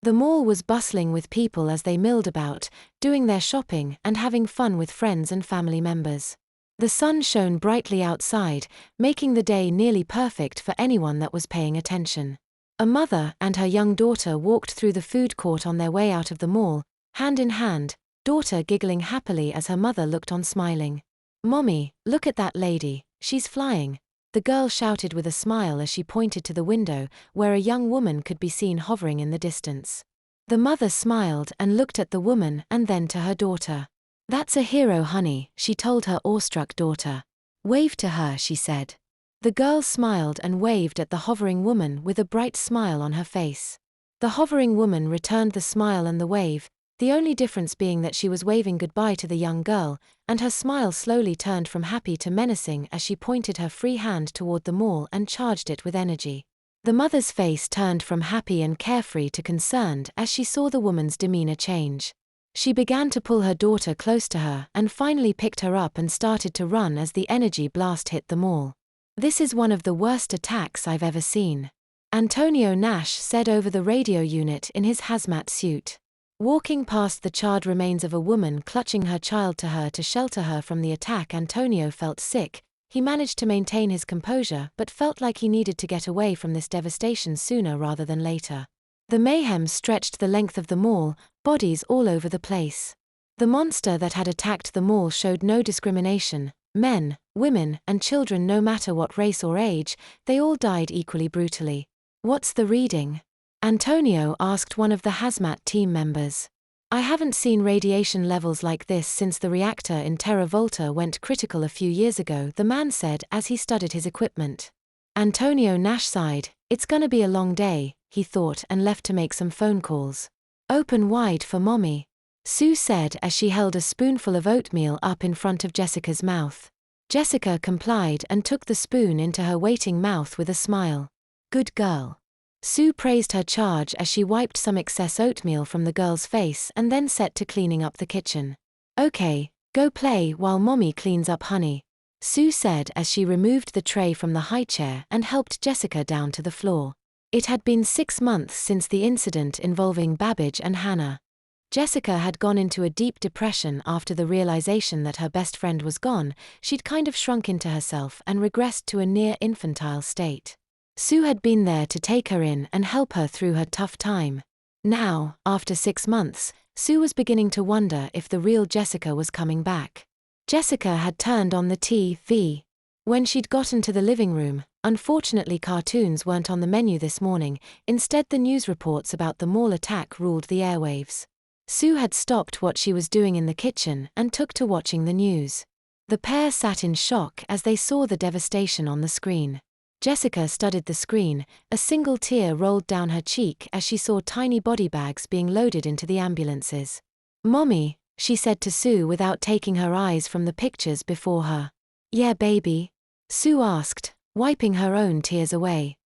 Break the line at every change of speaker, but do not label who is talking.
The mall was bustling with people as they milled about, doing their shopping and having fun with friends and family members. The sun shone brightly outside, making the day nearly perfect for anyone that was paying attention. A mother and her young daughter walked through the food court on their way out of the mall, hand in hand, daughter giggling happily as her mother looked on smiling. "Mommy, look at that lady, she's flying," the girl shouted with a smile as she pointed to the window, where a young woman could be seen hovering in the distance. The mother smiled and looked at the woman and then to her daughter. "That's a hero, honey," she told her awestruck daughter. "Wave to her," she said. The girl smiled and waved at the hovering woman with a bright smile on her face. The hovering woman returned the smile and the wave, the only difference being that she was waving goodbye to the young girl, and her smile slowly turned from happy to menacing as she pointed her free hand toward the mall and charged it with energy. The mother's face turned from happy and carefree to concerned as she saw the woman's demeanor change. She began to pull her daughter close to her and finally picked her up and started to run as the energy blast hit the mall. "This is one of the worst attacks I've ever seen," Antonio Nash said over the radio unit in his hazmat suit. Walking past the charred remains of a woman clutching her child to her to shelter her from the attack, Antonio felt sick. He managed to maintain his composure but felt like he needed to get away from this devastation sooner rather than later. The mayhem stretched the length of the mall, bodies all over the place. The monster that had attacked the mall showed no discrimination. Men, women, and children, no matter what race or age, they all died equally brutally. "What's the reading?" Antonio asked one of the hazmat team members. "I haven't seen radiation levels like this since the reactor in Terra Volta went critical a few years ago," the man said as he studied his equipment. Antonio Nash sighed. "It's gonna be a long day," he thought, and left to make some phone calls. "Open wide for Mommy," Sue said as she held a spoonful of oatmeal up in front of Jessica's mouth. Jessica complied and took the spoon into her waiting mouth with a smile. "Good girl." Sue praised her charge as she wiped some excess oatmeal from the girl's face and then set to cleaning up the kitchen. "Okay, go play while Mommy cleans up, honey," Sue said as she removed the tray from the high chair and helped Jessica down to the floor. It had been 6 months since the incident involving Babbage and Hannah. Jessica had gone into a deep depression after the realization that her best friend was gone. She'd kind of shrunk into herself and regressed to a near-infantile state. Sue had been there to take her in and help her through her tough time. Now, after 6 months, Sue was beginning to wonder if the real Jessica was coming back. Jessica had turned on the TV. When she'd gotten to the living room, unfortunately cartoons weren't on the menu this morning. Instead, the news reports about the mall attack ruled the airwaves. Sue had stopped what she was doing in the kitchen and took to watching the news. The pair sat in shock as they saw the devastation on the screen. Jessica studied the screen, a single tear rolled down her cheek as she saw tiny body bags being loaded into the ambulances. "Mommy," she said to Sue without taking her eyes from the pictures before her. "Yeah, baby?" Sue asked, wiping her own tears away.